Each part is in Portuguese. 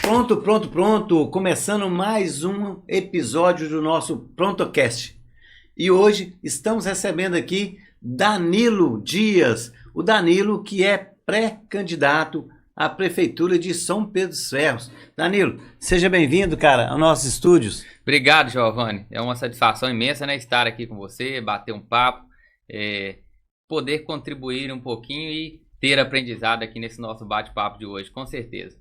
Pronto, pronto, pronto! Começando mais um episódio do nosso ProntoCast. E hoje estamos recebendo aqui Danilo Dias, o Danilo que é pré-candidato à Prefeitura de São Pedro dos Ferros. Danilo, seja bem-vindo, cara, aos nossos estúdios. Obrigado, Giovanni. É uma satisfação imensa, né, estar aqui com você, bater um papo, poder contribuir um pouquinho e ter aprendizado aqui nesse nosso bate-papo de hoje, com certeza.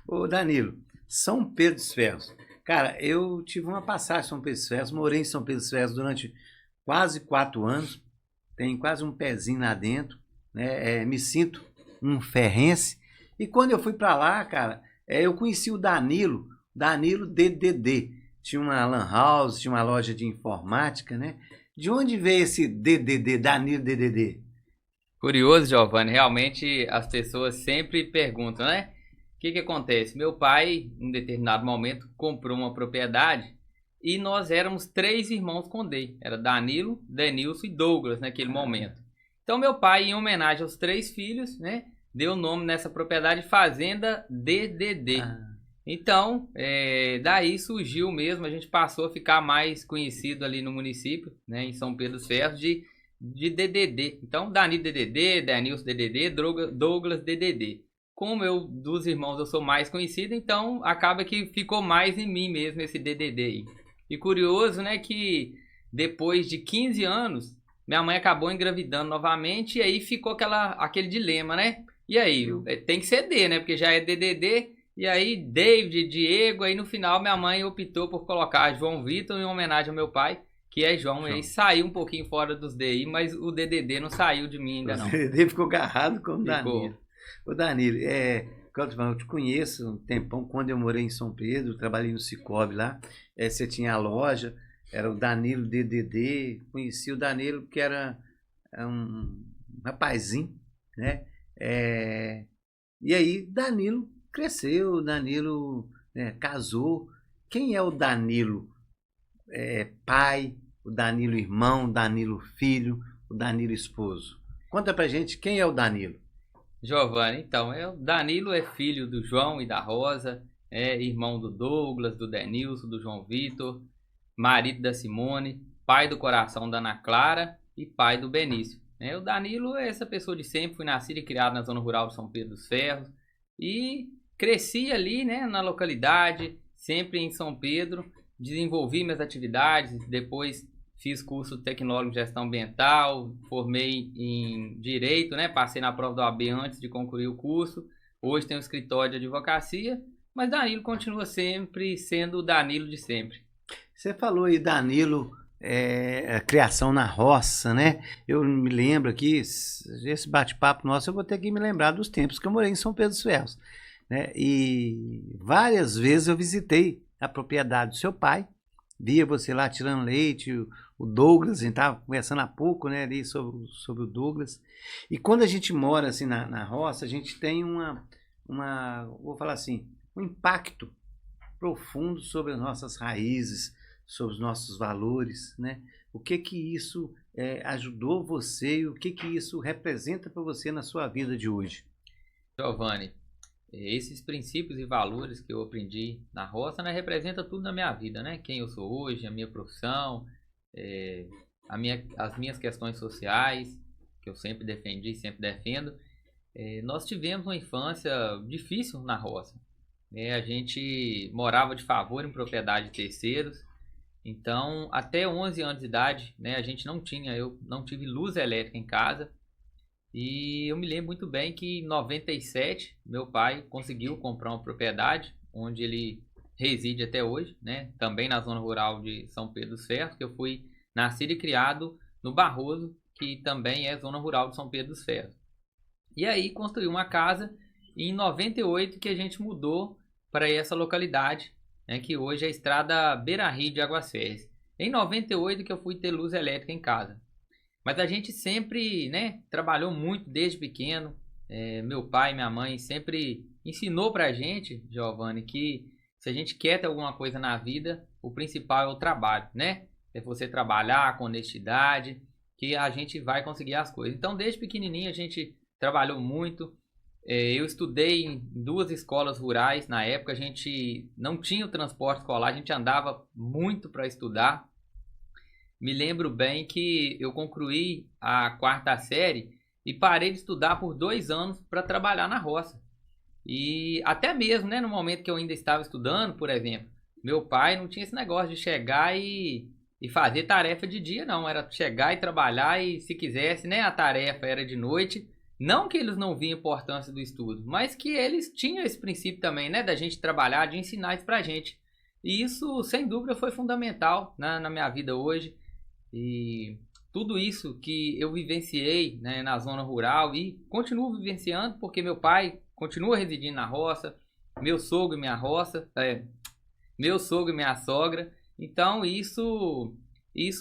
Ô Danilo, São Pedro dos Ferros. Cara, eu tive uma passagem em São Pedro dos Ferros, morei em São Pedro dos Ferros durante quase 4 anos, tenho quase um pezinho lá dentro, né? Me sinto um ferrense. E quando eu fui para lá, cara, eu conheci o Danilo DDD. Tinha uma lan house, tinha uma loja de informática, né? De onde veio esse DDD, Danilo DDD? Curioso, Giovanni, realmente as pessoas sempre perguntam, né? O que acontece? Meu pai, em determinado momento, comprou uma propriedade e nós éramos 3 irmãos com D. Era Danilo, Denilson e Douglas naquele momento. Então meu pai, em homenagem aos 3 filhos, né, deu o nome nessa propriedade Fazenda DDD. Então, daí surgiu mesmo, a gente passou a ficar mais conhecido ali no município, né, em São Pedro dos Ferros, de DDD. Então, Danilo DDD, Denilson DDD, Douglas DDD. Como dos irmãos eu sou mais conhecido, então acaba que ficou mais em mim mesmo esse DDD aí. E curioso, né, que depois de 15 anos, minha mãe acabou engravidando novamente e aí ficou aquele dilema, né? E aí, tem que ser D, né? Porque já é DDD, e aí David, Diego, aí no final minha mãe optou por colocar João Vitor em homenagem ao meu pai, que é João. Aí saiu um pouquinho fora dos DI, mas o DDD não saiu de mim ainda não. O DDD ficou agarrado com o Danilo. Ô Danilo, eu te conheço um tempão, quando eu morei em São Pedro, trabalhei no Cicobi lá, você tinha a loja, era o Danilo DDD, conheci o Danilo porque era um rapazinho, né? E aí Danilo cresceu, Danilo casou. Quem é o Danilo pai, o Danilo irmão, o Danilo filho, o Danilo esposo? Conta pra gente quem é o Danilo. Giovanni, então, o Danilo é filho do João e da Rosa, é irmão do Douglas, do Denilson, do João Vitor, marido da Simone, pai do coração da Ana Clara e pai do Benício. O Danilo é essa pessoa de sempre, fui nascido e criado na zona rural de São Pedro dos Ferros e cresci ali, né, na localidade, sempre em São Pedro, desenvolvi minhas atividades, depois fiz curso tecnólogo em gestão ambiental, formei em direito, né? Passei na prova do OAB antes de concluir o curso. Hoje tenho um escritório de advocacia, mas Danilo continua sempre sendo o Danilo de sempre. Você falou aí, Danilo, a criação na roça, né? Eu me lembro aqui, esse bate-papo nosso, eu vou ter que me lembrar dos tempos que eu morei em São Pedro dos Ferros, né? E várias vezes eu visitei a propriedade do seu pai, via você lá tirando leite, o Douglas, a gente estava conversando há pouco, né, ali sobre o Douglas. E quando a gente mora assim na roça, a gente tem vou falar assim, um impacto profundo sobre as nossas raízes, sobre os nossos valores, né? O que isso ajudou você e o que isso representa para você na sua vida de hoje? Giovanni, esses princípios e valores que eu aprendi na roça, né, representa tudo na minha vida, né? Quem eu sou hoje, a minha profissão, as minhas questões sociais, que eu sempre defendi e sempre defendo. Nós tivemos uma infância difícil na roça. A gente morava de favor em propriedade de terceiros. Então, até 11 anos de idade, né, eu não tive luz elétrica em casa. E eu me lembro muito bem que em 97, meu pai conseguiu comprar uma propriedade, onde ele reside até hoje, né? Também na zona rural de São Pedro dos Ferros, que eu fui nascido e criado no Barroso, que também é zona rural de São Pedro dos Ferros. E aí construiu uma casa, e em 98 que a gente mudou para essa localidade, né? Que hoje é a estrada Beira-Rio de Águas Ferres. Em 98 que eu fui ter luz elétrica em casa. Mas a gente sempre, né, trabalhou muito desde pequeno. Meu pai e minha mãe sempre ensinou pra gente, Giovanni, que se a gente quer ter alguma coisa na vida, o principal é o trabalho, né? É você trabalhar com honestidade, que a gente vai conseguir as coisas. Então, desde pequenininho, a gente trabalhou muito. Eu estudei em 2 escolas rurais. Na época a gente não tinha o transporte escolar, a gente andava muito para estudar. Me lembro bem que eu concluí a 4ª série e parei de estudar por 2 anos para trabalhar na roça. E até mesmo, né, no momento que eu ainda estava estudando, por exemplo, meu pai não tinha esse negócio de chegar e fazer tarefa de dia, não. Era chegar e trabalhar e, se quisesse, né, a tarefa era de noite. Não que eles não viam a importância do estudo, mas que eles tinham esse princípio também, né, da gente trabalhar, de ensinar isso pra gente. E isso, sem dúvida, foi fundamental na minha vida hoje. E tudo isso que eu vivenciei, né, na zona rural e continuo vivenciando, porque meu pai continua residindo na roça, meu sogro e minha roça, meu sogro e minha sogra. Então isso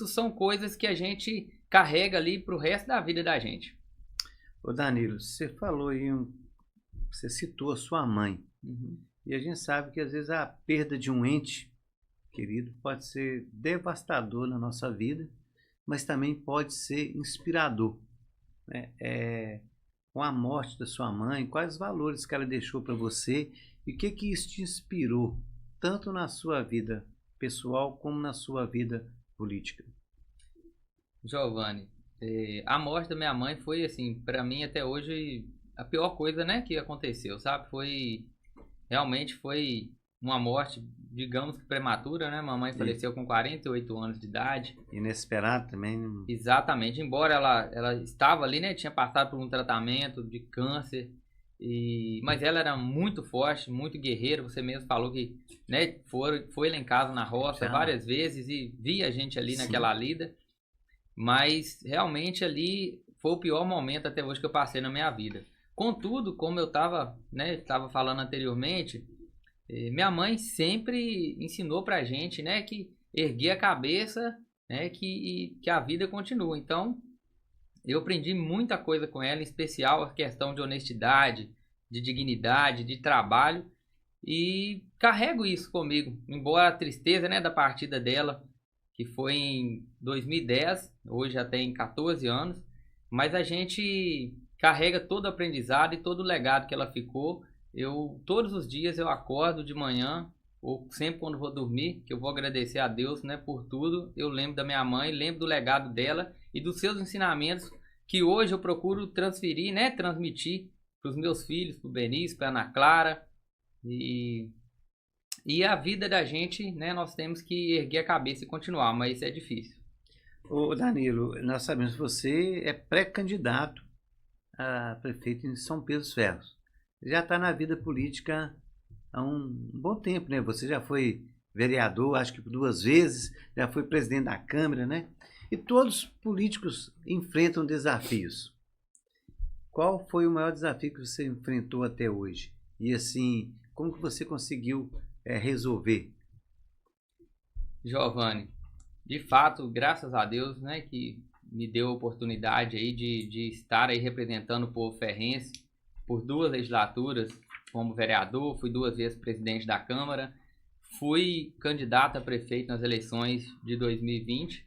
são coisas que a gente carrega ali pro resto da vida da gente. Ô Danilo, você falou aí, você citou a sua mãe. Uhum. E a gente sabe que às vezes a perda de um ente querido pode ser devastador na nossa vida, mas também pode ser inspirador, né? Com a morte da sua mãe, quais valores que ela deixou para você e o que que isso te inspirou, tanto na sua vida pessoal como na sua vida política? Giovanni, a morte da minha mãe foi, assim, pra mim até hoje a pior coisa, né, que aconteceu, sabe? Realmente foi uma morte, digamos que prematura, né? Mamãe faleceu com 48 anos de idade. Inesperado também. Exatamente, embora ela estava ali, né, tinha passado por um tratamento de câncer, mas ela era muito forte, muito guerreira. Você mesmo falou que, né, foi lá em casa na roça várias vezes e via a gente ali naquela lida. Mas realmente ali foi o pior momento até hoje que eu passei na minha vida. Contudo, como eu estava, né, falando anteriormente, minha mãe sempre ensinou pra gente, né, que erguer a cabeça, né, que a vida continua. Então, eu aprendi muita coisa com ela, em especial a questão de honestidade, de dignidade, de trabalho, e carrego isso comigo. Embora a tristeza, né, da partida dela, que foi em 2010, hoje já tem 14 anos, mas a gente carrega todo o aprendizado e todo o legado que ela ficou. Todos os dias eu acordo de manhã, ou sempre quando vou dormir, que eu vou agradecer a Deus, né, por tudo. Eu lembro da minha mãe, lembro do legado dela e dos seus ensinamentos, que hoje eu procuro transferir, né, transmitir para os meus filhos, para o Benício, para a Ana Clara. E a vida da gente, né, nós temos que erguer a cabeça e continuar, mas é difícil. Ô Danilo, nós sabemos que você é pré-candidato a prefeito em São Pedro dos Ferros. Já está na vida política há um bom tempo, né? Você já foi vereador, acho que por 2 vezes, já foi presidente da Câmara, né? E todos os políticos enfrentam desafios. Qual foi o maior desafio que você enfrentou até hoje? E assim, como que você conseguiu resolver? Giovanni, de fato, graças a Deus, né, que me deu a oportunidade aí de estar aí representando o povo ferrense por 2 legislaturas como vereador, fui 2 vezes presidente da Câmara, fui candidato a prefeito nas eleições de 2020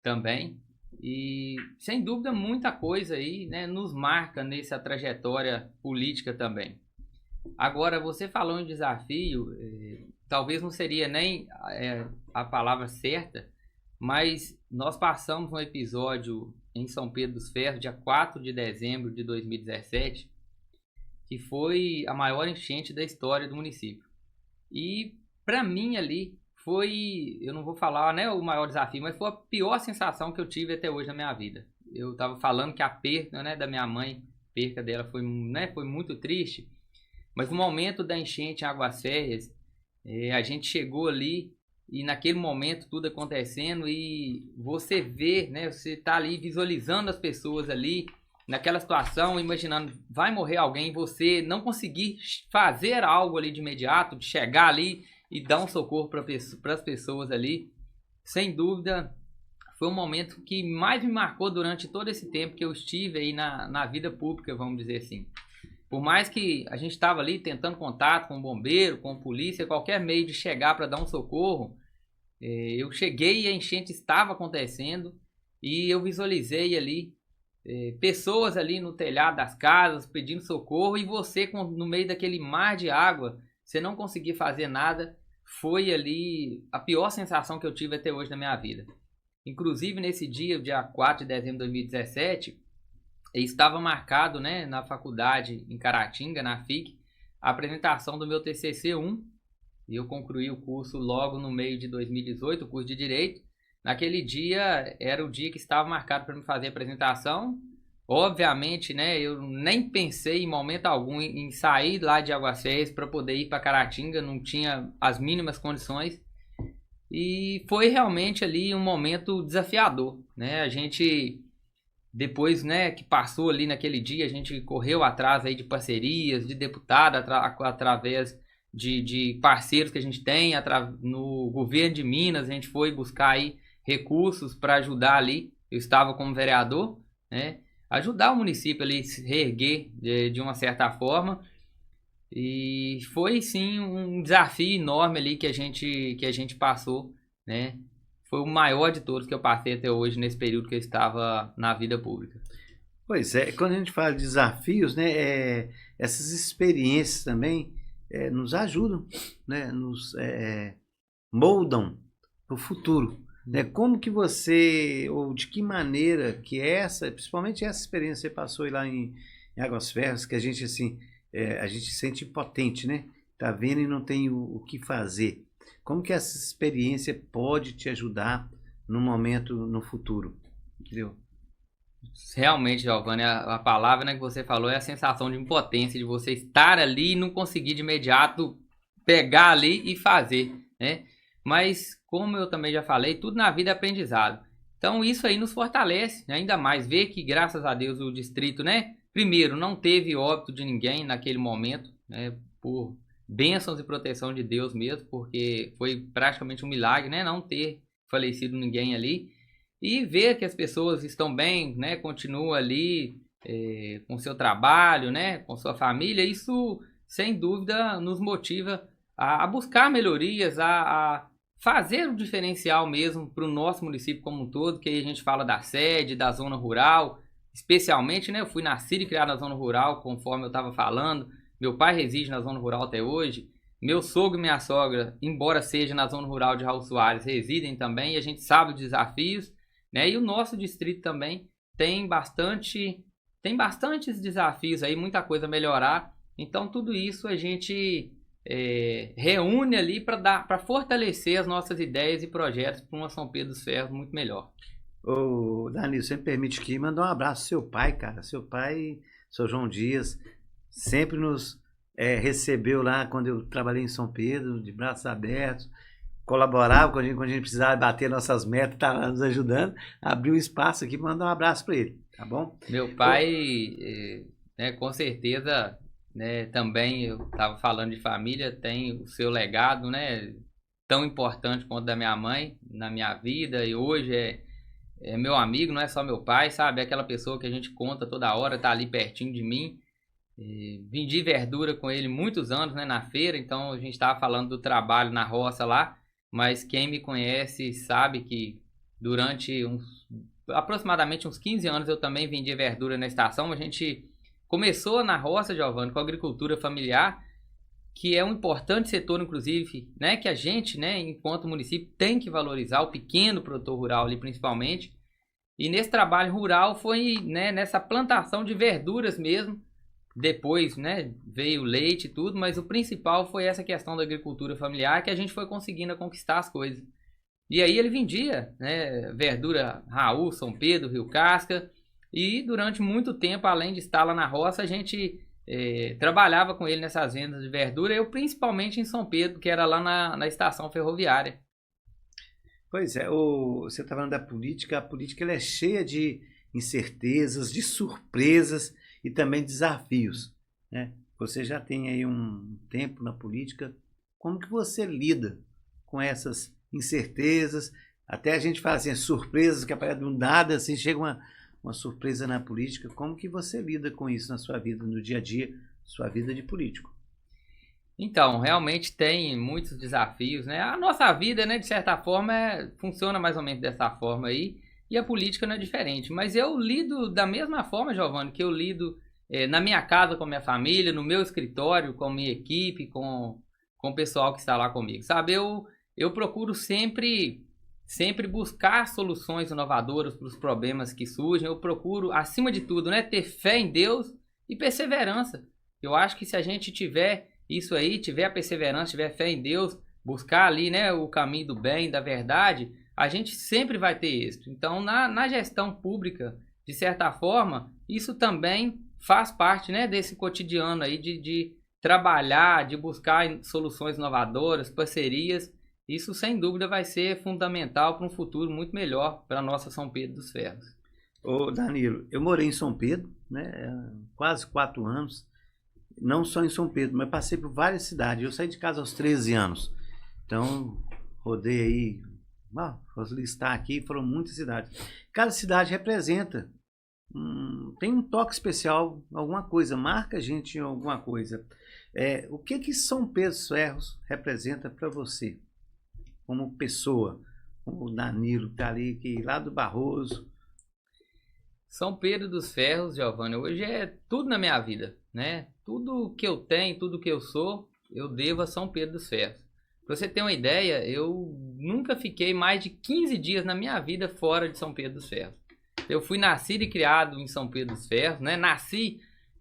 também, e sem dúvida muita coisa aí, né, nos marca nessa trajetória política também. Agora, você falou em desafio, talvez não seria nem a palavra certa, mas nós passamos um episódio em São Pedro dos Ferros, dia 4 de dezembro de 2017, que foi a maior enchente da história do município. E para mim ali foi, eu não vou falar, né, o maior desafio, mas foi a pior sensação que eu tive até hoje na minha vida. Eu estava falando que a perda, né, da minha mãe, a perda dela foi, né, foi muito triste, mas no momento da enchente em Águas Férreas, a gente chegou ali e naquele momento tudo acontecendo e você vê, né, você tá ali visualizando as pessoas ali naquela situação, imaginando, vai morrer alguém, você não conseguir fazer algo ali de imediato, de chegar ali e dar um socorro para as pessoas ali, sem dúvida, foi um momento que mais me marcou durante todo esse tempo que eu estive aí na vida pública, vamos dizer assim. Por mais que a gente estava ali tentando contato com o bombeiro, com a polícia, qualquer meio de chegar para dar um socorro, eu cheguei e a enchente estava acontecendo e eu visualizei ali pessoas ali no telhado das casas pedindo socorro e você no meio daquele mar de água, você não conseguir fazer nada, foi ali a pior sensação que eu tive até hoje na minha vida. Inclusive nesse dia 4 de dezembro de 2017, estava marcado, né, na faculdade em Caratinga, na FIC, a apresentação do meu TCC-1, e eu concluí o curso logo no meio de 2018, o curso de Direito. Naquele dia, era o dia que estava marcado para me fazer a apresentação. Obviamente, né, eu nem pensei em momento algum em sair lá de Águas Férreas para poder ir para Caratinga, não tinha as mínimas condições. E foi realmente ali um momento desafiador, né? A gente, depois, né, que passou ali naquele dia, a gente correu atrás aí de parcerias, de deputado, através de parceiros que a gente tem, no governo de Minas, a gente foi buscar aí recursos para ajudar ali. Eu estava como vereador, né, ajudar o município ali a se reerguer de uma certa forma. E foi sim um desafio enorme ali que a gente passou, né? Foi o maior de todos que eu passei até hoje nesse período que eu estava na vida pública. Pois é, quando a gente fala de desafios, né, essas experiências também nos ajudam, né, nos moldam para o futuro. Né? Como que você, ou de que maneira que principalmente essa experiência que você passou lá em Águas Férreas, que a gente assim, a gente se sente impotente, né? Tá vendo e não tem o que fazer. Como que essa experiência pode te ajudar no momento, no futuro? Entendeu? Realmente, Giovanni, a palavra, né, que você falou é a sensação de impotência, de você estar ali e não conseguir de imediato pegar ali e fazer, né? Mas, como eu também já falei, tudo na vida é aprendizado. Então, isso aí nos fortalece, né? Ainda mais. Ver que, graças a Deus, o distrito, né? Primeiro, não teve óbito de ninguém naquele momento, né? Por bênçãos e proteção de Deus mesmo, porque foi praticamente um milagre, né? Não ter falecido ninguém ali. E ver que as pessoas estão bem, né? Continuam ali com seu trabalho, né? Com sua família. Isso, sem dúvida, nos motiva a buscar melhorias, a fazer o diferencial mesmo para o nosso município como um todo, que aí a gente fala da sede, da zona rural, especialmente, né? Eu fui nascido e criado na zona rural, conforme eu estava falando. Meu pai reside na zona rural até hoje. Meu sogro e minha sogra, embora seja na zona rural de Raul Soares, residem também, e a gente sabe os desafios, né? E o nosso distrito também tem bastantes desafios aí, muita coisa a melhorar. Então, tudo isso a gente reúne ali para fortalecer as nossas ideias e projetos para uma São Pedro dos Ferros muito melhor. Ô, Danilo, você me permite aqui mandar um abraço ao seu pai, cara. Seu pai, seu João Dias, sempre nos recebeu lá quando eu trabalhei em São Pedro, de braços abertos, colaborava quando a gente precisava bater nossas metas, estava nos ajudando, abriu espaço aqui para mandar um abraço para ele, tá bom? Meu pai, né, com certeza, né, também eu estava falando de família, tem o seu legado, né, tão importante quanto da minha mãe na minha vida, e hoje é meu amigo, não é só meu pai, sabe? É aquela pessoa que a gente conta toda hora, tá ali pertinho de mim. Vendi verdura com ele muitos anos, né, na feira, então a gente estava falando do trabalho na roça lá, mas quem me conhece sabe que durante aproximadamente uns 15 anos eu também vendi verdura na estação. A gente começou na roça, Giovanni, com a agricultura familiar, que é um importante setor, inclusive, né, que a gente, né, enquanto município, tem que valorizar o pequeno produtor rural ali, principalmente. E nesse trabalho rural foi, né, nessa plantação de verduras mesmo. Depois, né, veio leite e tudo, mas o principal foi essa questão da agricultura familiar, que a gente foi conseguindo conquistar as coisas. E aí ele vendia, né, verdura Raul, São Pedro, Rio Casca, e durante muito tempo, além de estar lá na roça, a gente trabalhava com ele nessas vendas de verdura, eu principalmente em São Pedro, que era lá na estação ferroviária. Pois é, você está falando da política, a política ela é cheia de incertezas, de surpresas e também desafios, né? Você já tem aí um tempo na política, como que você lida com essas incertezas? Até a gente fala assim, surpresas que aparecem do nada, assim, chega uma surpresa na política. Como que você lida com isso na sua vida, no dia a dia, sua vida de político? Então, realmente tem muitos desafios, né? A nossa vida, né, de certa forma, funciona mais ou menos dessa forma aí. e a política não é diferente. Mas eu lido da mesma forma, Giovanni, que eu lido na minha casa com a minha família, no meu escritório, com a minha equipe, com o pessoal que está lá comigo, sabe? Eu procuro sempre buscar soluções inovadoras para os problemas que surgem. Eu procuro, acima de tudo, né, ter fé em Deus e perseverança. Eu acho que se a gente tiver isso aí, tiver a perseverança, tiver fé em Deus, buscar ali, né, o caminho do bem, da verdade, a gente sempre vai ter êxito. Então, na gestão pública, de certa forma, isso também faz parte, né, desse cotidiano aí de trabalhar, de buscar soluções inovadoras, parcerias. Isso, sem dúvida, vai ser fundamental para um futuro muito melhor para a nossa São Pedro dos Ferros. Ô Danilo, eu morei em São Pedro, né, quase 4 anos, não só em São Pedro, mas passei por várias cidades. Eu saí de casa aos 13 anos, então rodei aí, posso listar aqui, foram muitas cidades. Cada cidade representa, tem um toque especial, alguma coisa, marca a gente em alguma coisa. O que São Pedro dos Ferros representa para você, como pessoa, como o Danilo que está ali, que lá do Barroso? São Pedro dos Ferros, Giovanni, hoje é tudo na minha vida, né? Tudo que eu tenho, tudo que eu sou, eu devo a São Pedro dos Ferros. Para você ter uma ideia, eu nunca fiquei mais de 15 dias na minha vida fora de São Pedro dos Ferros. Eu fui nascido e criado em São Pedro dos Ferros, né? Nasci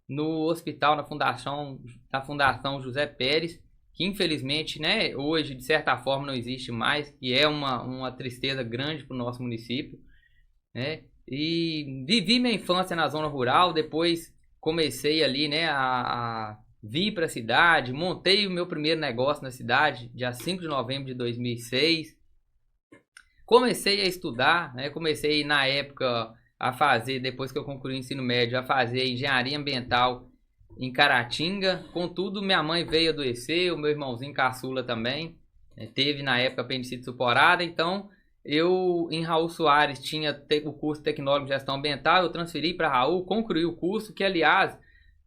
no hospital, na Fundação José Pérez, que infelizmente, né, hoje de certa forma não existe mais, e é uma tristeza grande para o nosso município, né? E vivi minha infância na zona rural, depois comecei ali, né, a vir para a cidade, montei o meu primeiro negócio na cidade, dia 5 de novembro de 2006. Comecei a estudar, né, comecei na época a fazer, depois que eu concluí o ensino médio, a fazer engenharia ambiental em Caratinga. Contudo, minha mãe veio adoecer, o meu irmãozinho caçula também, teve na época apendicite suporada, então eu em Raul Soares tinha o curso tecnólogo de gestão ambiental, eu transferi para Raul, concluí o curso, que aliás,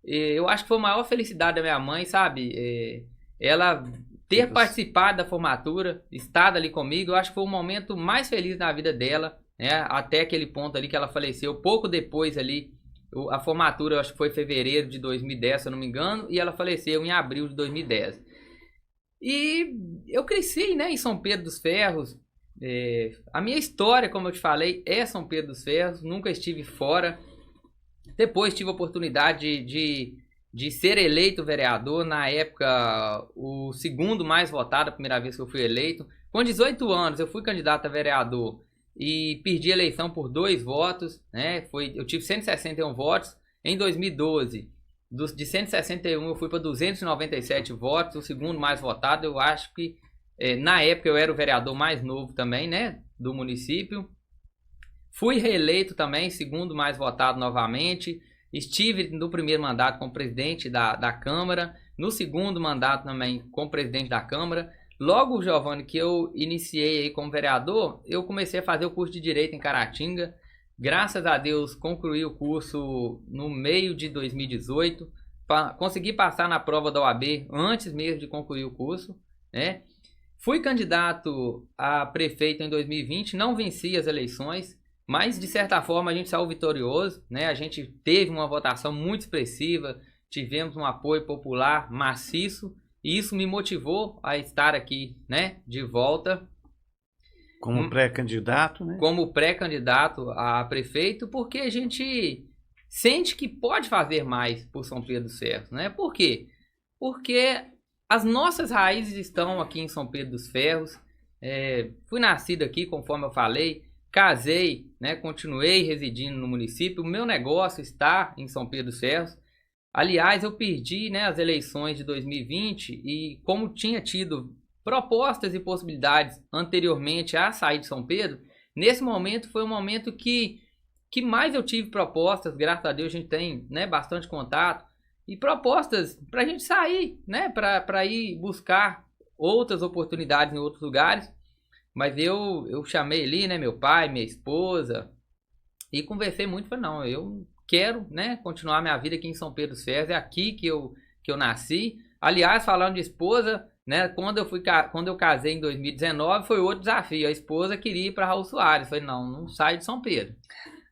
eu acho que foi a maior felicidade da minha mãe, sabe? Ela ter participado da formatura, estado ali comigo, eu acho que foi o momento mais feliz na vida dela, né? Até aquele ponto ali que ela faleceu, pouco depois ali, a formatura eu acho que foi em fevereiro de 2010, se eu não me engano, e ela faleceu em abril de 2010. E eu cresci, né, em São Pedro dos Ferros. A minha história, como eu te falei, é São Pedro dos Ferros, nunca estive fora. Depois tive a oportunidade de ser eleito vereador, na época o segundo mais votado, a primeira vez que eu fui eleito. Com 18 anos eu fui candidato a vereador e perdi a eleição por 2 votos, né? Eu tive 161 votos. Em 2012, de 161 eu fui para 297 votos, o segundo mais votado. Eu acho que na época eu era o vereador mais novo também, né, do município. Fui reeleito também, segundo mais votado novamente. Estive no primeiro mandato como presidente da Câmara, no segundo mandato também como presidente da Câmara. Logo, Giovanni, que eu iniciei aí como vereador, eu comecei a fazer o curso de Direito em Caratinga. Graças a Deus, concluí o curso no meio de 2018. Consegui passar na prova da OAB antes mesmo de concluir o curso, né? Fui candidato a prefeito em 2020, não venci as eleições, mas de certa forma a gente saiu vitorioso, né? A gente teve uma votação muito expressiva, tivemos um apoio popular maciço, e isso me motivou a estar aqui, né, de volta. Como pré-candidato, né? Como pré-candidato a prefeito, porque a gente sente que pode fazer mais por São Pedro dos Ferros, né? Por quê? Porque as nossas raízes estão aqui em São Pedro dos Ferros. Fui nascido aqui, conforme eu falei, casei, né? Continuei residindo no município. O meu negócio está em São Pedro dos Ferros. Aliás, eu perdi, né, as eleições de 2020 e como tinha tido propostas e possibilidades anteriormente a sair de São Pedro, nesse momento foi um momento que mais eu tive propostas. Graças a Deus a gente tem, né, bastante contato e propostas para a gente sair, né, para ir buscar outras oportunidades em outros lugares. Mas eu chamei ali, né, meu pai, minha esposa, e conversei muito. Falei, não, eu quero, né, continuar minha vida aqui em São Pedro dos Ferros, é aqui que eu nasci. Aliás, falando de esposa, né? Quando eu casei em 2019, foi outro desafio. A esposa queria ir para Raul Soares. Falei, não sai de São Pedro.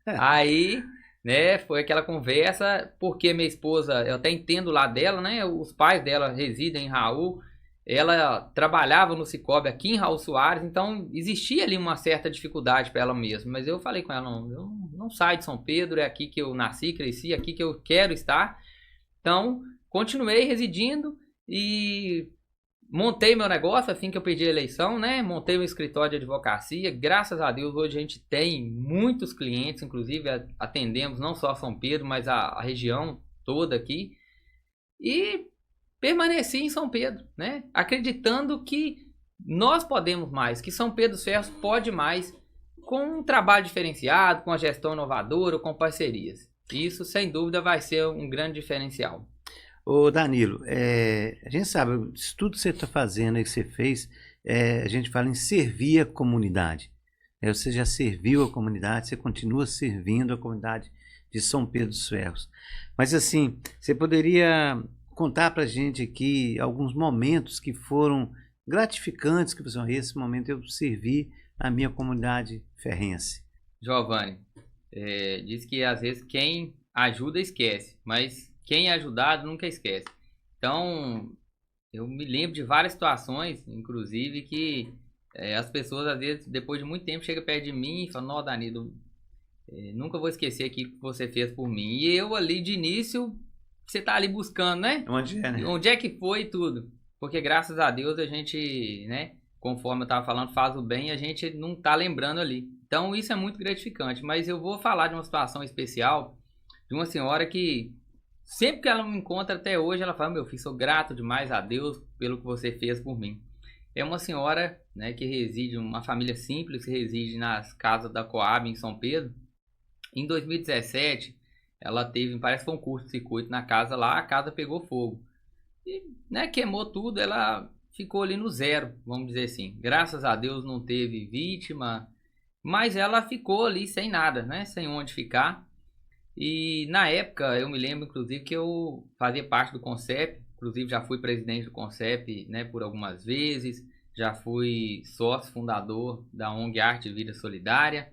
Aí, né, foi aquela conversa, porque minha esposa, eu até entendo o lado dela, né? Os pais dela residem em Raul. Ela trabalhava no Cicobi aqui em Raul Soares, então existia ali uma certa dificuldade para ela mesma. Mas eu falei com ela, não, eu não saio de São Pedro, é aqui que eu nasci, cresci, é aqui que eu quero estar. Então, continuei residindo e montei meu negócio assim que eu pedi a eleição, né? Montei um escritório de advocacia. Graças a Deus, hoje a gente tem muitos clientes, inclusive atendemos não só São Pedro, mas a região toda aqui. E permaneci em São Pedro, né? Acreditando que nós podemos mais, que São Pedro dos Ferros pode mais, com um trabalho diferenciado, com a gestão inovadora, com parcerias. Isso, sem dúvida, vai ser um grande diferencial. Ô Danilo, a gente sabe, isso tudo que você está fazendo aí, que você fez, a gente fala em servir a comunidade. Você já serviu a comunidade, você continua servindo a comunidade de São Pedro dos Ferros. Mas assim, você poderia contar para a gente aqui alguns momentos que foram gratificantes, que você, esse momento eu servi a minha comunidade ferrense. Giovanni, diz que às vezes quem ajuda esquece, mas quem é ajudado nunca esquece. Então, eu me lembro de várias situações, inclusive, que as pessoas, às vezes, depois de muito tempo, chegam perto de mim e falam, não, Danilo, nunca vou esquecer aquilo que você fez por mim. E eu ali, de início, você tá ali buscando, né? Onde é que foi tudo? Porque, graças a Deus, a gente, né, conforme eu tava falando, faz o bem e a gente não tá lembrando ali. Então, isso é muito gratificante. Mas eu vou falar de uma situação especial, de uma senhora que sempre que ela me encontra até hoje, ela fala, meu filho, sou grato demais a Deus pelo que você fez por mim. É uma senhora, né, que reside, uma família simples, que reside nas casas da Coab em São Pedro. Em 2017, ela teve, parece que foi um curto circuito na casa lá, a casa pegou fogo. E, né, queimou tudo, ela ficou ali no zero, vamos dizer assim. Graças a Deus não teve vítima, mas ela ficou ali sem nada, né, sem onde ficar. E na época, eu me lembro, inclusive, que eu fazia parte do CONCEP, inclusive já fui presidente do CONCEP, né, por algumas vezes, já fui sócio fundador da ONG Arte e Vida Solidária.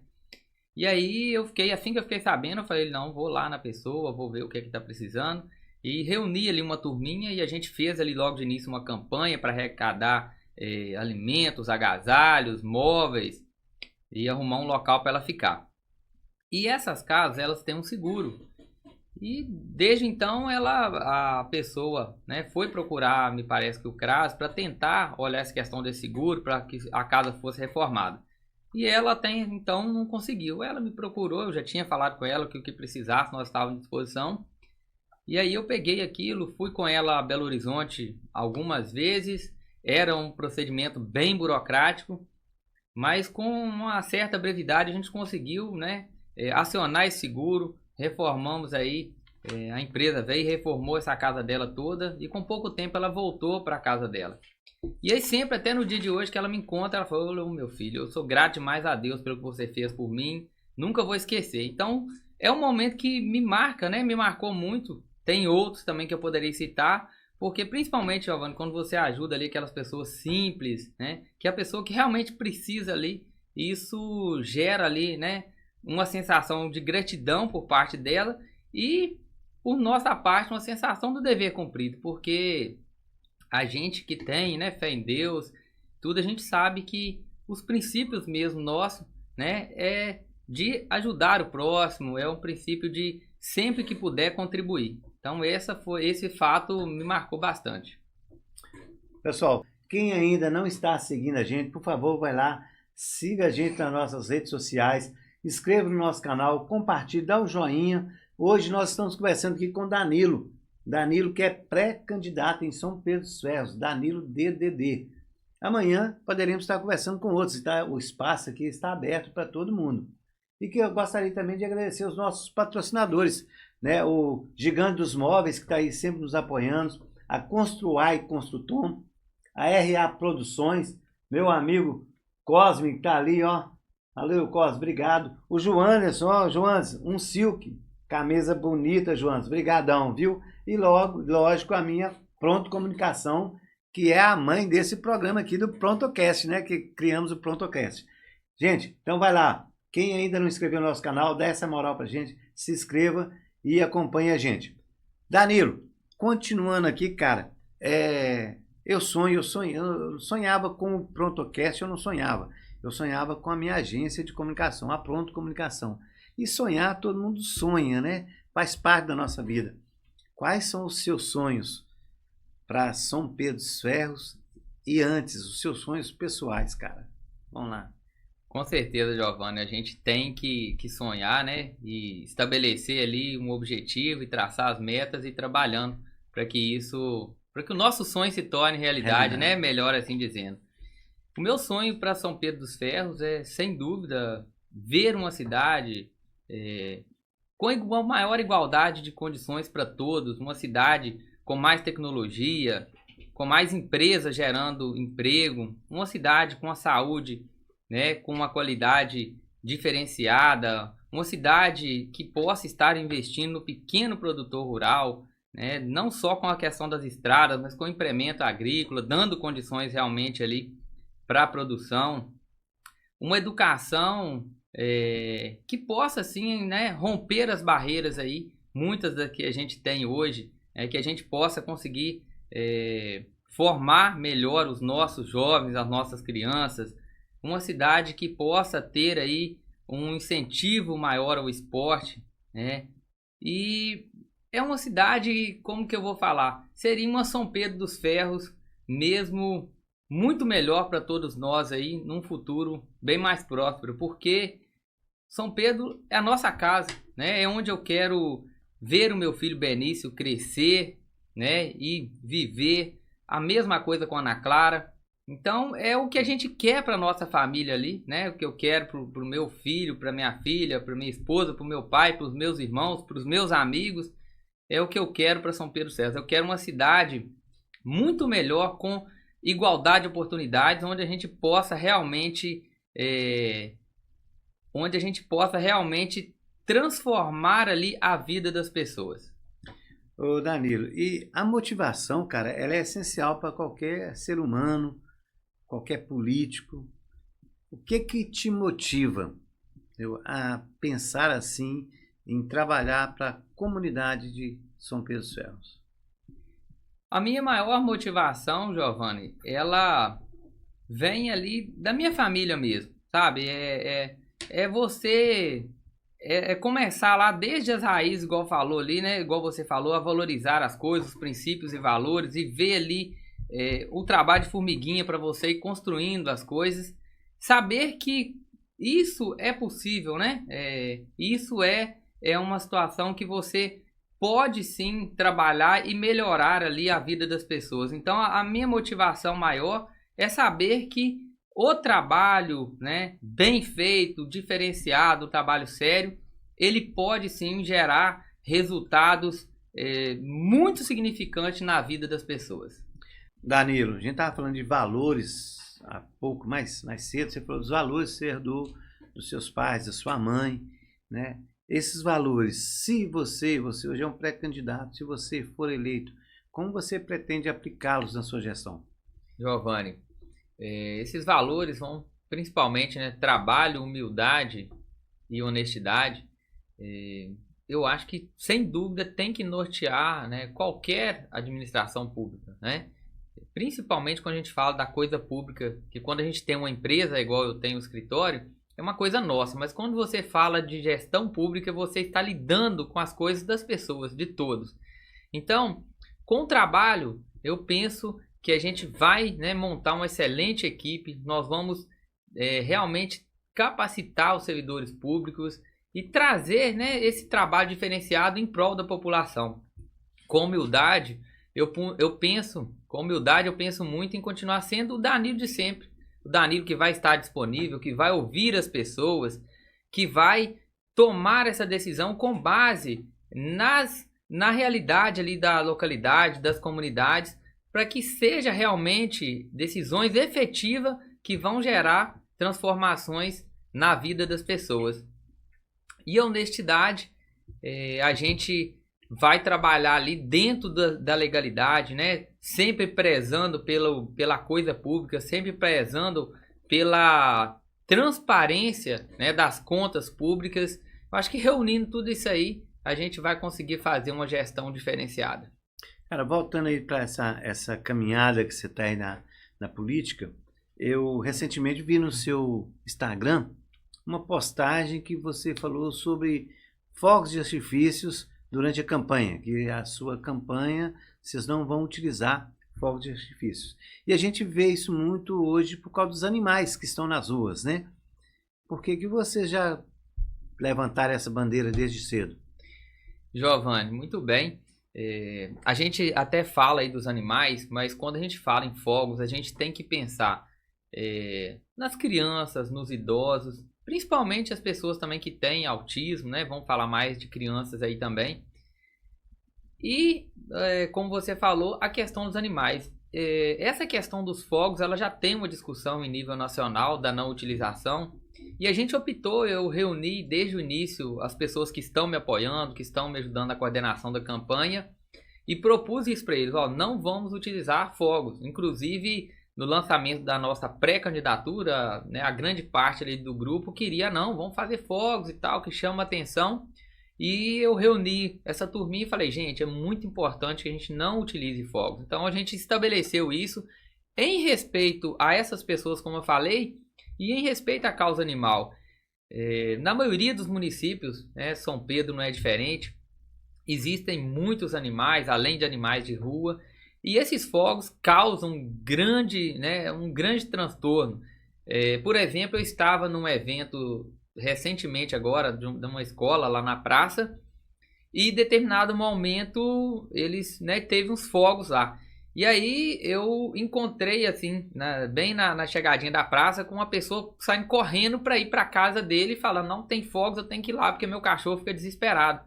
E aí assim que eu fiquei sabendo, eu falei, não, vou lá na pessoa, vou ver o que é que tá precisando. E reuni ali uma turminha e a gente fez ali logo de início uma campanha para arrecadar alimentos, agasalhos, móveis e arrumar um local para ela ficar. E essas casas, elas têm um seguro. E desde então a pessoa, né, foi procurar, me parece que o CRAS, para tentar olhar essa questão desse seguro, para que a casa fosse reformada. E ela até então não conseguiu. Ela me procurou, eu já tinha falado com ela que o que precisasse nós estávamos à disposição. E aí eu peguei aquilo, fui com ela a Belo Horizonte algumas vezes. Era um procedimento bem burocrático, mas com uma certa brevidade a gente conseguiu, né, acionar esse seguro. Reformamos aí, a empresa veio e reformou essa casa dela toda e com pouco tempo ela voltou para a casa dela. E aí sempre, até no dia de hoje que ela me encontra, ela falou, meu filho, eu sou grato demais a Deus pelo que você fez por mim, nunca vou esquecer. Então é um momento que me marca, né? Me marcou muito. Tem outros também que eu poderia citar, porque principalmente, Giovanni, quando você ajuda ali aquelas pessoas simples, né? Que é a pessoa que realmente precisa ali, isso gera ali, né, uma sensação de gratidão por parte dela e, por nossa parte, uma sensação do dever cumprido, porque a gente que tem, né, fé em Deus, tudo, a gente sabe que os princípios mesmo nossos, né, é de ajudar o próximo, é um princípio de sempre que puder contribuir. Então esse fato me marcou bastante. Pessoal, quem ainda não está seguindo a gente, por favor, vai lá, siga a gente nas nossas redes sociais, inscreva no nosso canal, compartilhe, dá um joinha. Hoje nós estamos conversando aqui com Danilo. Danilo, que é pré-candidato em São Pedro dos Ferros, Danilo DDD. Amanhã poderemos estar conversando com outros, tá? O espaço aqui está aberto para todo mundo. E que eu gostaria também de agradecer os nossos patrocinadores, né? O Gigante dos Móveis, que está aí sempre nos apoiando, a Construai Construtom, a RA Produções, meu amigo Cosme, que está ali, ó. Valeu, Cosme, obrigado. O Joanerson, ó, Joanerson, um silk, camisa bonita, Joanerson, brigadão, viu? E logo, lógico, a minha Pronto Comunicação, que é a mãe desse programa aqui do ProntoCast, né? Que criamos o ProntoCast. Gente, então vai lá. Quem ainda não inscreveu no nosso canal, dá essa moral pra gente, se inscreva e acompanhe a gente. Danilo, continuando aqui, cara, eu sonhava com o ProntoCast, eu não sonhava. Eu sonhava com a minha agência de comunicação, a Pronto Comunicação. E sonhar, todo mundo sonha, né? Faz parte da nossa vida. Quais são os seus sonhos para São Pedro dos Ferros e antes, os seus sonhos pessoais, cara? Vamos lá. Com certeza, Giovanni, a gente tem que sonhar, né? E estabelecer ali um objetivo e traçar as metas e trabalhando para que o nosso sonho se torne realidade, né? Melhor assim dizendo. O meu sonho para São Pedro dos Ferros é, sem dúvida, ver uma cidade com uma maior igualdade de condições para todos, uma cidade com mais tecnologia, com mais empresas gerando emprego, uma cidade com a saúde, né, com uma qualidade diferenciada, uma cidade que possa estar investindo no pequeno produtor rural, né, não só com a questão das estradas, mas com o implemento agrícola, dando condições realmente ali para a produção, uma educação que possa assim, né, romper as barreiras aí, muitas das que a gente tem hoje, que a gente possa conseguir formar melhor os nossos jovens, as nossas crianças, uma cidade que possa ter aí um incentivo maior ao esporte, né? E é uma cidade, como que eu vou falar? Seria uma São Pedro dos Ferros mesmo muito melhor para todos nós aí num futuro bem mais próspero, porque São Pedro é a nossa casa, né? É onde eu quero ver o meu filho Benício crescer, né? E viver a mesma coisa com a Ana Clara. Então é o que a gente quer para nossa família ali, né? O que eu quero para o meu filho, para minha filha, para minha esposa, para o meu pai, para os meus irmãos, para os meus amigos. É o que eu quero para São Pedro dos Ferros. Eu quero uma cidade muito melhor, com igualdade de oportunidades, onde a gente possa realmente transformar ali a vida das pessoas. Ô Danilo, e a motivação, cara, ela é essencial para qualquer ser humano, qualquer político. O que te motiva a pensar assim, em trabalhar para a comunidade de São Pedro dos Ferros? A minha maior motivação, Giovanni, ela vem ali da minha família mesmo, sabe? Você começar lá desde as raízes, igual falou ali, né? Igual você falou, a valorizar as coisas, os princípios e valores, e ver ali o trabalho de formiguinha para você ir construindo as coisas. Saber que isso é possível, né? Isso é uma situação que você pode sim trabalhar e melhorar ali a vida das pessoas. Então a minha motivação maior é saber que o trabalho, né, bem feito, diferenciado, o trabalho sério, ele pode sim gerar resultados muito significantes na vida das pessoas. Danilo, a gente estava falando de valores há pouco, mais cedo, você falou dos valores que você herdou dos seus pais, da sua mãe, né? Esses valores, se você hoje é um pré-candidato, se você for eleito, como você pretende aplicá-los na sua gestão? Giovanni, esses valores vão principalmente, né, trabalho, humildade e honestidade. Eu acho que, sem dúvida, tem que nortear, né, qualquer administração pública, né? Principalmente quando a gente fala da coisa pública, que quando a gente tem uma empresa, igual eu tenho um escritório, é uma coisa nossa, mas quando você fala de gestão pública, você está lidando com as coisas das pessoas, de todos. Então, com o trabalho, eu penso que a gente vai, né, montar uma excelente equipe, nós vamos realmente capacitar os servidores públicos e trazer, né, esse trabalho diferenciado em prol da população. Com humildade, eu penso muito em continuar sendo o Danilo de sempre. O Danilo que vai estar disponível, que vai ouvir as pessoas, que vai tomar essa decisão com base na realidade ali da localidade, das comunidades, para que seja realmente decisões efetivas que vão gerar transformações na vida das pessoas. E a honestidade, a gente vai trabalhar ali dentro da legalidade, né? sempre prezando pela coisa pública, sempre prezando pela transparência, né, das contas públicas. Eu acho que reunindo tudo isso aí, a gente vai conseguir fazer uma gestão diferenciada. Cara, voltando aí para essa caminhada que você está aí na política, eu recentemente vi no seu Instagram uma postagem que você falou sobre fogos de artifícios durante a campanha, que a sua campanha vocês não vão utilizar fogos de artifícios. E a gente vê isso muito hoje por causa dos animais que estão nas ruas, né? Por que vocês já levantaram essa bandeira desde cedo? Giovanni, muito bem. A gente até fala aí dos animais, mas quando a gente fala em fogos, a gente tem que pensar nas crianças, nos idosos, principalmente as pessoas também que têm autismo, né? Vamos falar mais de crianças aí também. E, como você falou, a questão dos animais. Essa questão dos fogos, ela já tem uma discussão em nível nacional da não utilização. E a gente optou, eu reuni desde o início as pessoas que estão me apoiando, que estão me ajudando na coordenação da campanha. E propus isso para eles, não vamos utilizar fogos. Inclusive, no lançamento da nossa pré-candidatura, né, a grande parte ali do grupo queria, vamos fazer fogos e tal, que chama atenção. E eu reuni essa turminha e falei, gente, é muito importante que a gente não utilize fogos. Então a gente estabeleceu isso em respeito a essas pessoas, como eu falei, e em respeito à causa animal. Na maioria dos municípios, né, São Pedro não é diferente, existem muitos animais, além de animais de rua, e esses fogos causam um grande transtorno. Por exemplo, eu estava num evento recentemente agora, de uma escola lá na praça, e em determinado momento eles, teve uns fogos lá. E aí eu encontrei assim, bem na chegadinha da praça, com uma pessoa saindo correndo para ir para casa dele e falando, não tem fogos, eu tenho que ir lá porque meu cachorro fica desesperado.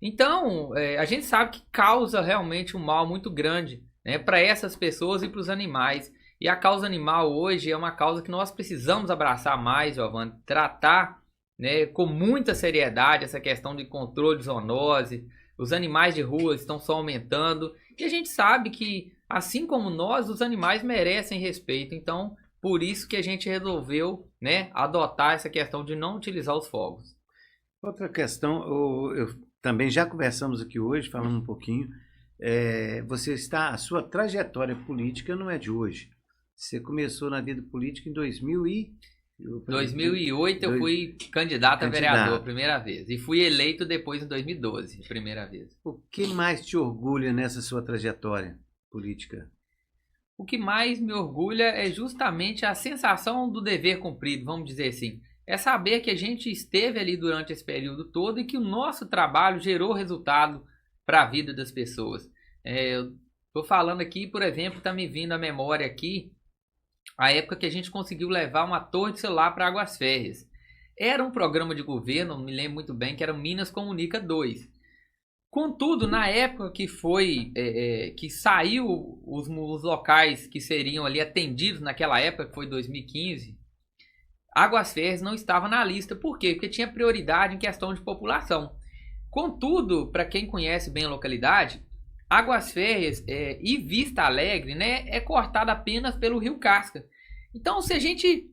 Então, a gente sabe que causa realmente um mal muito grande, né, para essas pessoas e para os animais. E a causa animal hoje é uma causa que nós precisamos abraçar mais, Giovanni, tratar, né, com muita seriedade essa questão de controle de zoonose. Os animais de rua estão só aumentando e a gente sabe que, assim como nós, os animais merecem respeito. Então, por isso que a gente resolveu, né, adotar essa questão de não utilizar os fogos. Outra questão, eu também já conversamos aqui hoje, falando um pouquinho, a sua trajetória política não é de hoje. Você começou na vida política em 2008 eu fui candidato a vereador a primeira vez. E fui eleito depois em 2012, primeira vez. O que mais te orgulha nessa sua trajetória política? O que mais me orgulha é justamente a sensação do dever cumprido, vamos dizer assim. É saber que a gente esteve ali durante esse período todo e que o nosso trabalho gerou resultado para a vida das pessoas. Eu estou falando aqui, por exemplo, está me vindo à memória aqui a época que a gente conseguiu levar uma torre de celular para Águas Férreas. Era um programa de governo, me lembro muito bem, que era Minas Comunica 2. Contudo, na época que foi, que saiu os locais que seriam ali atendidos naquela época, que foi 2015, Águas Férreas não estava na lista. Por quê? Porque tinha prioridade em questão de população. Contudo, para quem conhece bem a localidade, Águas Férreas e Vista Alegre, né, é cortada apenas pelo Rio Casca. Então, se a gente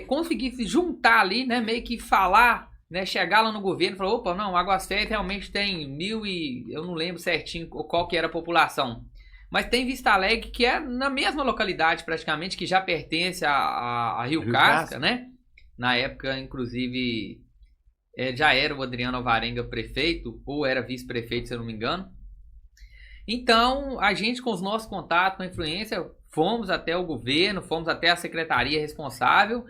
conseguisse juntar ali, né, meio que falar, né, chegar lá no governo e falar, opa, não, Águas Férreas realmente tem 1.000 e... eu não lembro certinho qual que era a população. Mas tem Vista Alegre, que é na mesma localidade praticamente, que já pertence a Rio Casca, né? Na época, inclusive, já era o Adriano Alvarenga prefeito, ou era vice-prefeito, se eu não me engano. Então, a gente, com os nossos contatos, com a influência, fomos até o governo, fomos até a secretaria responsável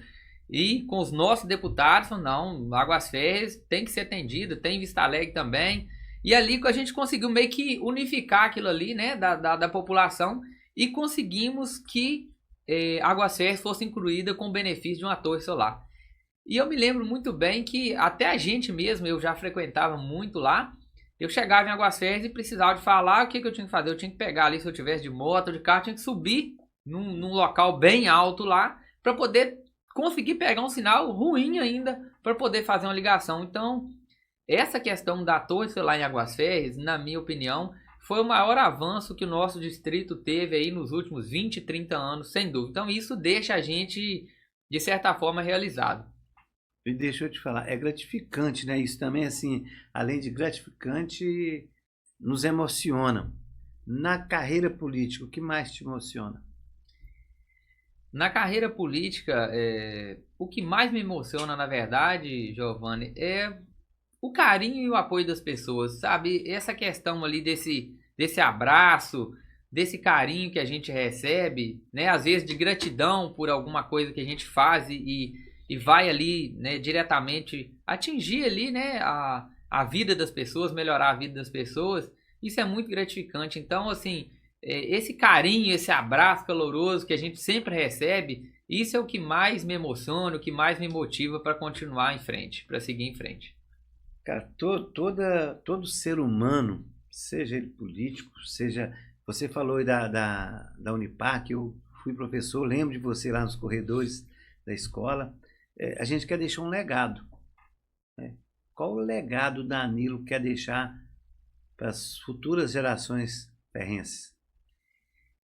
e com os nossos deputados, não, Águas Férreas tem que ser atendido, tem Vista Alegre também. E ali a gente conseguiu meio que unificar aquilo ali, né, da população, e conseguimos que Águas Férreas fosse incluída com o benefício de uma torre solar. E eu me lembro muito bem que até a gente mesmo, eu já frequentava muito lá, eu chegava em Águas Férreas e precisava de falar o que eu tinha que fazer. Eu tinha que pegar ali, se eu tivesse de moto ou de carro, eu tinha que subir num local bem alto lá para poder conseguir pegar um sinal ruim ainda para poder fazer uma ligação. Então, essa questão da torre solar em Águas Férreas, na minha opinião, foi o maior avanço que o nosso distrito teve aí nos últimos 20, 30 anos, sem dúvida. Então isso deixa a gente, de certa forma, realizado. E deixa eu te falar, é gratificante, né? Isso também, assim, além de gratificante, nos emociona. Na carreira política, o que mais te emociona? Na carreira política, o que mais me emociona, na verdade, Giovanni, é o carinho e o apoio das pessoas, sabe? Essa questão ali desse abraço, desse carinho que a gente recebe, né? Às vezes de gratidão por alguma coisa que a gente faz e vai ali, né, diretamente atingir ali, né, a vida das pessoas, melhorar a vida das pessoas. Isso é muito gratificante. Então, assim, esse carinho, esse abraço caloroso que a gente sempre recebe, isso é o que mais me emociona, o que mais me motiva para continuar em frente, para seguir em frente. Cara, todo ser humano, seja ele político, seja... Você falou aí da Unipar, que eu fui professor, lembro de você lá nos corredores da escola. A gente quer deixar um legado, né? Qual o legado o Danilo quer deixar para as futuras gerações ferrenses?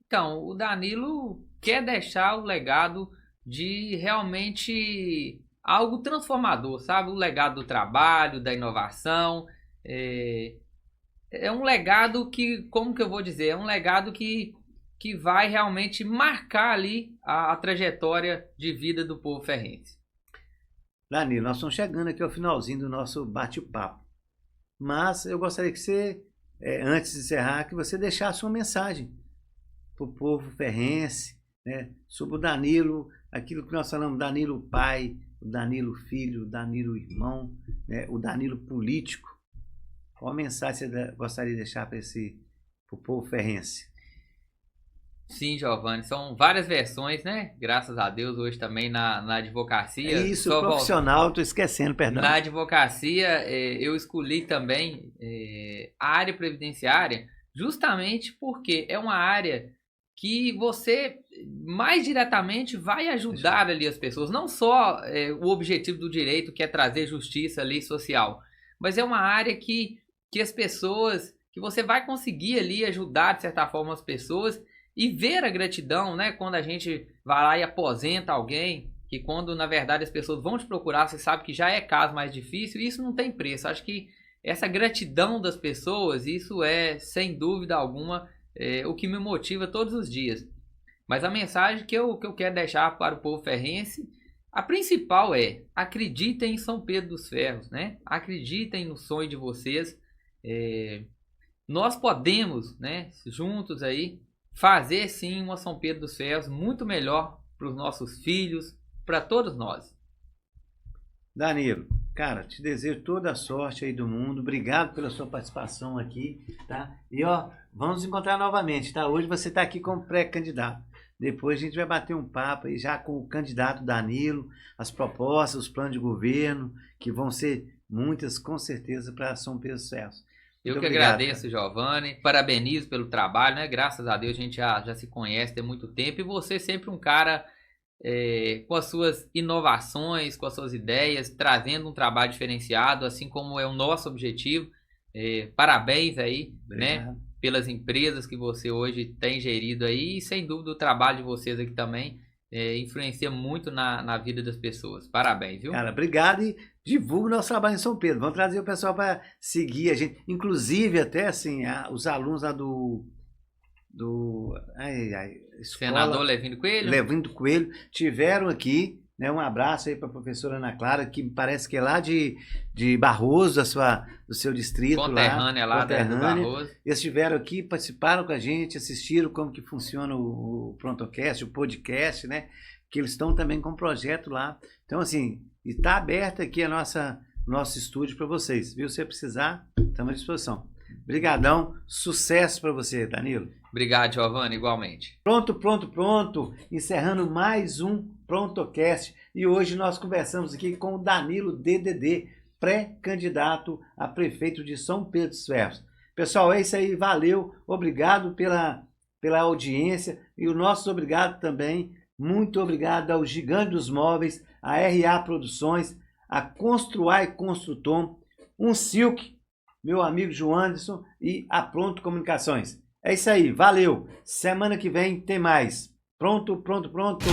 Então, o Danilo quer deixar o legado de realmente algo transformador, sabe? O legado do trabalho, da inovação. É um legado que, como que eu vou dizer? É um legado que vai realmente marcar ali a trajetória de vida do povo ferrense. Danilo, nós estamos chegando aqui ao finalzinho do nosso bate-papo. Mas eu gostaria que você, antes de encerrar, que você deixasse uma mensagem para o povo ferrense, né, sobre o Danilo, aquilo que nós falamos, Danilo pai, o Danilo filho, o Danilo irmão, né, o Danilo político. Qual a mensagem você gostaria de deixar para o povo ferrense? Sim, Giovanni, são várias versões, né? Graças a Deus, hoje também na advocacia. Isso, profissional, estou esquecendo, perdão. Na advocacia, eu escolhi também a área previdenciária, justamente porque é uma área que você mais diretamente vai ajudar ali as pessoas. Não só o objetivo do direito, que é trazer justiça ali social, mas é uma área que as pessoas, que você vai conseguir ali ajudar de certa forma as pessoas e ver a gratidão, né? Quando a gente vai lá e aposenta alguém, que quando na verdade as pessoas vão te procurar, você sabe que já é caso mais difícil, e isso não tem preço. Acho que essa gratidão das pessoas, isso é sem dúvida alguma o que me motiva todos os dias. Mas a mensagem que eu quero deixar para o povo ferrense, a principal é: acreditem em São Pedro dos Ferros, né? Acreditem no sonho de vocês. Nós podemos, né, juntos aí, fazer sim uma São Pedro dos Ferros muito melhor para os nossos filhos, para todos nós. Danilo, cara, te desejo toda a sorte aí do mundo. Obrigado pela sua participação aqui, tá? E ó, vamos nos encontrar novamente, tá? Hoje você está aqui como pré-candidato. Depois a gente vai bater um papo aí já com o candidato Danilo, as propostas, os planos de governo, que vão ser muitas, com certeza, para São Pedro dos Ferros. Eu que agradeço, Giovanni. Parabenizo pelo trabalho, né? Graças a Deus a gente já se conhece tem muito tempo. E você sempre um cara com as suas inovações, com as suas ideias, trazendo um trabalho diferenciado, assim como é o nosso objetivo. Parabéns aí, né? Pelas empresas que você hoje tem gerido aí. E sem dúvida o trabalho de vocês aqui também influencia muito na vida das pessoas. Parabéns, viu? Cara, obrigado e divulga o nosso trabalho em São Pedro. Vamos trazer o pessoal para seguir a gente. Inclusive, até assim, os alunos lá do Senador Levino Coelho. Levino Coelho tiveram aqui, né? Um abraço aí para a professora Ana Clara, que parece que é lá de Barroso, do seu distrito. Conterrânea lá do Barroso. Eles estiveram aqui, participaram com a gente, assistiram como que funciona o Prontocast, o podcast, né? Que eles estão também com um projeto lá. Então, assim, está aberto aqui nosso estúdio para vocês, viu? Se você precisar, estamos à disposição. Obrigadão, sucesso para você, Danilo. Obrigado, Giovanni, igualmente. Pronto. Encerrando mais um Prontocast. E hoje nós conversamos aqui com o Danilo DDD, pré-candidato a prefeito de São Pedro dos Ferros. Pessoal, é isso aí, valeu, obrigado pela audiência e o nosso obrigado também, muito obrigado ao Gigante dos Móveis, a RA Produções, a Construar e Construtom, um Silk meu amigo João Anderson e a Pronto Comunicações. É isso aí, valeu. Semana que vem tem mais. Pronto, pronto, pronto.